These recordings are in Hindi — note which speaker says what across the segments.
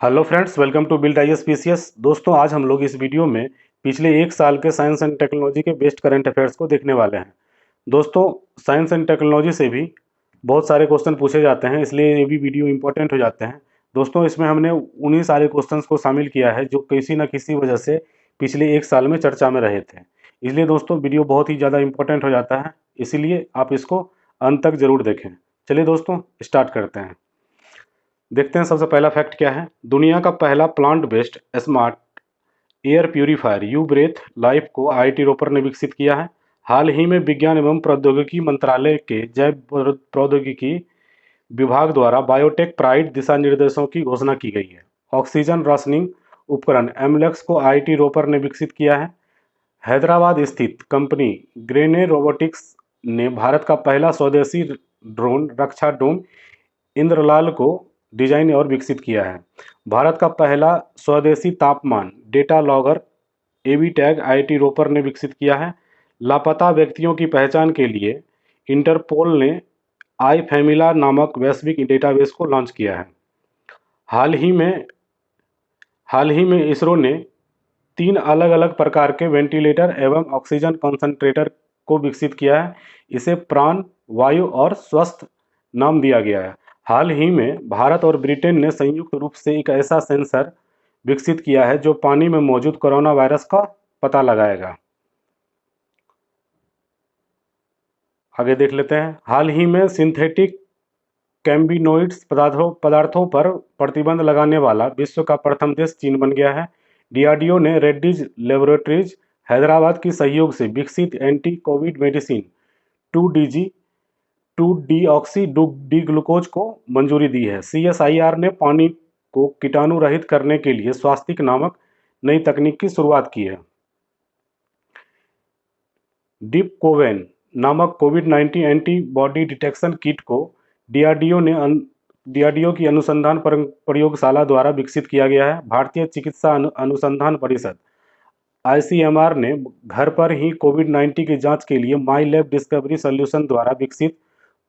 Speaker 1: Hello friends, welcome to build IAS PCS. दोस्तों, आज हम लोग इस वीडियो में पिछले एक साल के साइंस एंड टेक्नोलॉजी के बेस्ट करंट अफेयर्स को देखने वाले हैं। दोस्तों, साइंस एंड टेक्नोलॉजी से भी बहुत सारे क्वेश्चन पूछे जाते हैं, इसलिए ये भी वीडियो इंपॉर्टेंट हो जाते हैं। दोस्तों, इसमें हमने उन्हीं सारे क्वेश्चंस को शामिल किया है जो किसी न किसी वजह से पिछले एक साल में चर्चा में रहे थे। इसलिए दोस्तों, वीडियो बहुत ही ज़्यादा इंपॉर्टेंट हो जाता है, इसीलिए आप इसको अंत तक जरूर देखें। चलिए दोस्तों, स्टार्ट करते हैं। देखते हैं सबसे पहला फैक्ट क्या है। दुनिया का पहला plant based smart air purifier you breathe life को आईआईटी रोपर ने विकसित किया है। हाल ही में विज्ञान एवं प्रौद्योगिकी मंत्रालय के जैव प्रौद्योगिकी विभाग द्वारा बायोटेक प्राइड दिशा निर्देशों की घोषणा की गई है। ऑक्सीजन राशनिंग उपकरण एमलेक्स को आईआईटी रोपर ने विकसित किया है। हैदराबाद स्थित कंपनी ग्रेने रोबोटिक्स ने भारत का पहला स्वदेशी ड्रोन रक्षा ड्रोन इंद्रलाल को डिजाइन और विकसित किया है। भारत का पहला स्वदेशी तापमान डेटा लॉगर एवी टैग आईआईटी रोपर ने विकसित किया है। लापता व्यक्तियों की पहचान के लिए इंटरपोल ने आई फैमिला नामक वैश्विक डेटाबेस को लॉन्च किया है। हाल ही में इसरो ने 3 अलग-अलग प्रकार के वेंटिलेटर एवं ऑक्सीजन कंसंट्रेटर को विकसित किया है। इसे प्राण, वायु और स्वस्थ नाम दिया गया है। हाल ही में भारत और ब्रिटेन ने संयुक्त रूप से एक ऐसा सेंसर विकसित किया है जो पानी में मौजूद कोरोना वायरस का पता लगाएगा। आगे देख लेते हैं। हाल ही में सिंथेटिक कैम्बिनोइड्स पदार्थों पर प्रतिबंध लगाने वाला विश्व का प्रथम देश चीन बन गया है। डीआरडीओ ने रेड्डीज लेबोरेटरीज हैदराबाद की सहयोग से विकसित anti Covid medicine 2 deoxy D glucose को मंजूरी दी है। सीएसआईआर ने पानी को कीटाणु रहित करने के लिए स्वास्तिक नामक नई तकनीक की शुरुआत की है। डीप कोवेन नामक कोविड-19 एंटीबॉडी डिटेक्शन किट को डीआरडीओ की अनुसंधान प्रयोगशाला द्वारा विकसित किया गया है। भारतीय चिकित्सा अनुसंधान परिषद आईसीएमआर ने घर पर ही कोविड-19 की जांच के लिए माई लैब डिस्कवरी सॉल्यूशन द्वारा विकसित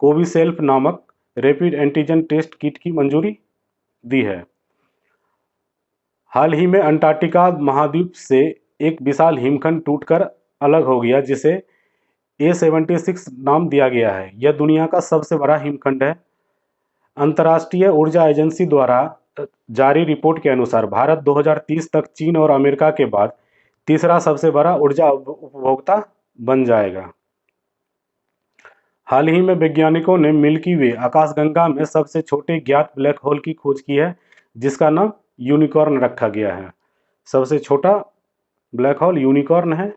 Speaker 1: कोविसेल्फ नामक रैपिड एंटीजन टेस्ट किट की मंजूरी दी है। हाल ही में अंटार्कटिका महाद्वीप से एक विशाल हिमखंड टूटकर अलग हो गया, जिसे A76 नाम दिया गया है। यह दुनिया का सबसे बड़ा हिमखंड है। अंतर्राष्ट्रीय ऊर्जा एजेंसी द्वारा जारी रिपोर्ट के अनुसार भारत 2030 तक चीन और अमेरिका के बाद तीसरा सबसे बड़ा ऊर्जा उपभोक्ता बन जाएगा। हाल ही में वैज्ञानिकों ने मिल्की वे आकाशगंगा में सबसे छोटे ज्ञात ब्लैक होल की खोज की है, जिसका नाम यूनिकॉर्न रखा गया है। सबसे छोटा ब्लैक होल यूनिकॉर्न है।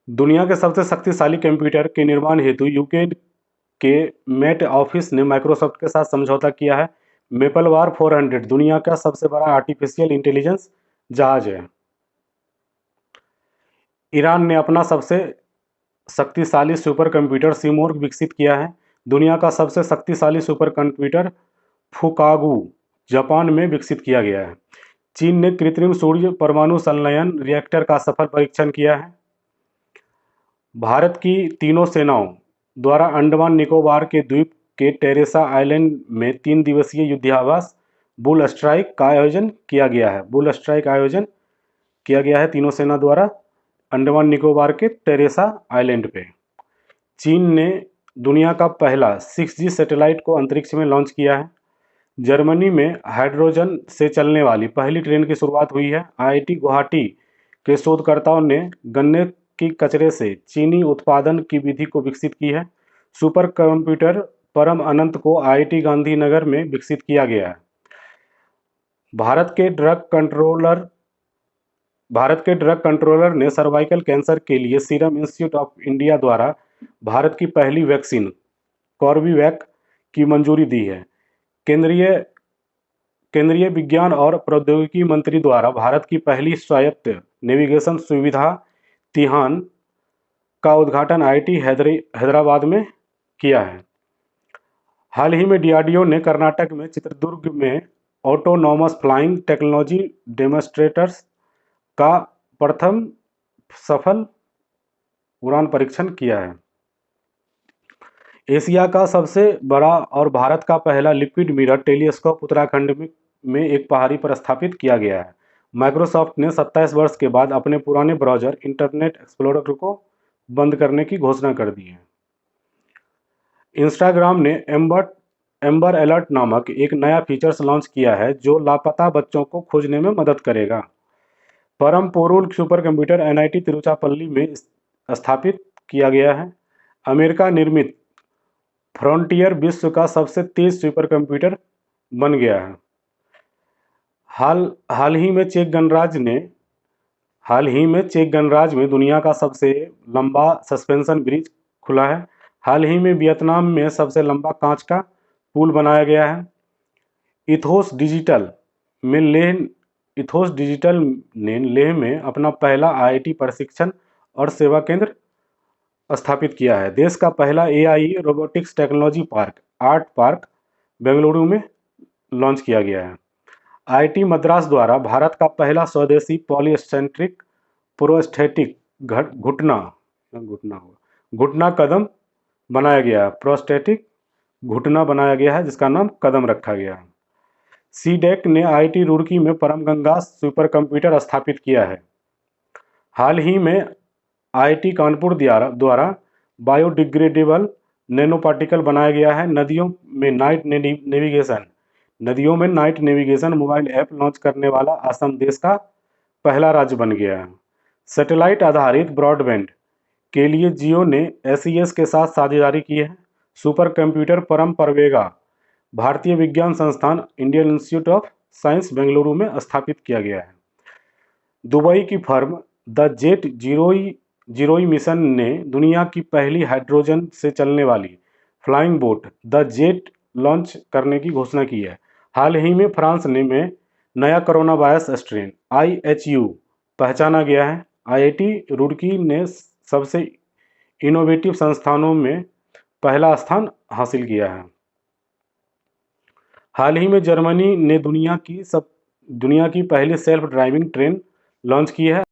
Speaker 1: दुनिया के सबसे शक्तिशाली कंप्यूटर के निर्माण हेतु यूके के मेट ऑफिस ने माइक्रोसॉफ्ट के साथ समझौता किया है। मेपल वार 400 दुनिया का सबसे बड़ा आर्टिफिशियल इंटेलिजेंस जहाज है। ईरान ने अपना सबसे शक्तिशाली सुपर कंप्यूटर सिमोर्ग विकसित किया है। दुनिया का सबसे शक्तिशाली सुपर कंप्यूटर फुकागू जापान में विकसित किया गया है। चीन ने कृत्रिम सूर्य परमाणु संलयन रिएक्टर का सफल परीक्षण किया है। भारत की तीनों सेनाओं द्वारा अंडमान निकोबार के द्वीप के टेरेसा आइलैंड में 3 दिवसीय युद्धाभ्यास बुल स्ट्राइक का आयोजन किया गया है। बुल स्ट्राइक आयोजन किया गया है तीनों सेना द्वारा अंडमान निकोबार के टेरेसा आइलैंड पे। चीन ने दुनिया का पहला 6G सैटेलाइट को अंतरिक्ष में लॉन्च किया है। जर्मनी में हाइड्रोजन से चलने वाली पहली ट्रेन की शुरुआत हुई है। आईआईटी गुवाहाटी के शोधकर्ताओं ने गन्ने की कचरे से चीनी उत्पादन की विधि को विकसित की है। सुपर कंप्यूटर परम अनंत को आईआईटी गांधीनगर में विकसित किया गया है। भारत के ड्रग कंट्रोलर ने सर्वाइकल कैंसर के लिए सीरम इंस्टीट्यूट ऑफ इंडिया द्वारा भारत की पहली वैक्सीन कॉर्बीवैक की मंजूरी दी है। केंद्रीय केंद्रीय विज्ञान और प्रौद्योगिकी मंत्री द्वारा भारत की पहली स्वायत्त नेविगेशन सुविधा तिहान का उद्घाटन आईआईटी हैदराबाद में किया है। हाल ही में डीआरडीओ ने कर्नाटक में चित्रदुर्ग में ऑटोनॉमस फ्लाइंग टेक्नोलॉजी डेमोन्स्ट्रेटर्स का प्रथम सफल उड़ान परीक्षण किया है। एशिया का सबसे बड़ा और भारत का पहला लिक्विड मिरर टेलीस्कोप उत्तराखंड में एक पहाड़ी पर स्थापित किया गया है। माइक्रोसॉफ्ट ने 27 वर्ष के बाद अपने पुराने ब्राउज़र इंटरनेट एक्सप्लोरर को बंद करने की घोषणा कर दी है। इंस्टाग्राम ने एम्बर अलर्ट नामक एक नया फीचर्स लॉन्च किया है जो लापता बच्चों को खोजने में मदद करेगा। परम पोरुल सुपर कंप्यूटर एनआईटी तिरुचिरापल्ली में स्थापित किया गया है। अमेरिका निर्मित फ्रंटियर विश्व का सबसे तेज सुपर कंप्यूटर बन गया है। हाल ही में चेक गणराज में दुनिया का सबसे लंबा सस्पेंशन ब्रिज खुला है। हाल ही में वियतनाम में सबसे लंबा कांच का पुल बनाया गया है। इथोस डिजिटल ने लेह में अपना पहला आईआईटी प्रशिक्षण और सेवा केंद्र स्थापित किया है। देश का पहला AI robotics technology park art park Bengaluru में लॉन्च किया गया है। आईआईटी मद्रास द्वारा भारत का पहला स्वदेशी पॉलीसेंट्रिक प्रोस्थेटिक घुटना कदम बनाया गया है। प्रोस्थेटिक घुटना बनाया गया है जिसका नाम कदम रखा गया है। सीडेक ने आईआईटी रुड़की में परम गंगा सुपर कंप्यूटर स्थापित किया है। हाल ही में आईआईटी कानपुर द्वारा बायोडिग्रेडेबल नैनो पार्टिकल बनाया गया है। नदियों में night navigation mobile app launch करने वाला असम देश का पहला राज्य बन गया है। सैटेलाइट आधारित ब्रॉडबैंड के लिए जियो ने एसईएस के साथ साझेदारी की है। सुपर कंप्यूटर परम परवेगा भारतीय विज्ञान संस्थान Indian institute of science Bengaluru में स्थापित किया गया है। दुबई की फर्म द जेट जीरोई मिशन ने दुनिया की पहली हाइड्रोजन से चलने वाली flying boat the jet launch करने की घोषणा की है। हाल ही में फ्रांस में नया कोरोना वायरस स्ट्रेन IHU पहचाना गया है। आईआईटी रुड़की ने सबसे इनोवेटिव संस्थानों में पहला स्थान हासिल किया है। हाल ही में जर्मनी ने दुनिया की पहली सेल्फ ड्राइविंग ट्रेन लॉन्च की है।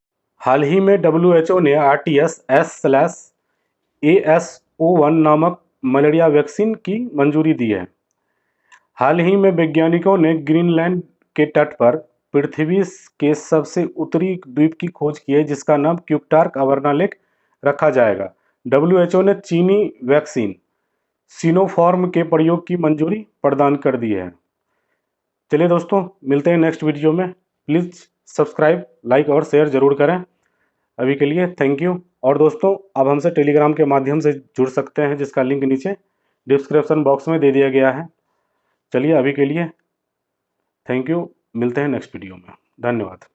Speaker 1: हाल ही में WHO ने RTS-AS01 नामक मलेरिया वैक्सीन की मंजूरी दी है। हाल ही में वैज्ञानिकों ने ग्रीनलैंड के तट पर पृथ्वी के सबसे उत्तरी द्वीप की खोज की है जिसका नाम क्यूबटार्क अवर्नालेक रखा जाएगा। WHO ने चीनी वैक्सीन सिनोफार्म के प्रयोग की मंजूरी प्रदान कर दी है। चलिए दोस्तों, मिलते हैं नेक्स्ट वीडियो में। प्लीज़ सब्सक्राइब, लाइक और शेयर ज़रूर करें। अभी के लिए थैंक यू। और दोस्तों, आप हमसे टेलीग्राम के माध्यम से जुड़ सकते हैं जिसका लिंक नीचे डिस्क्रिप्शन बॉक्स में दे दिया गया है। चलिए अभी के लिए थैंक यू, मिलते हैं नेक्स्ट वीडियो में। धन्यवाद।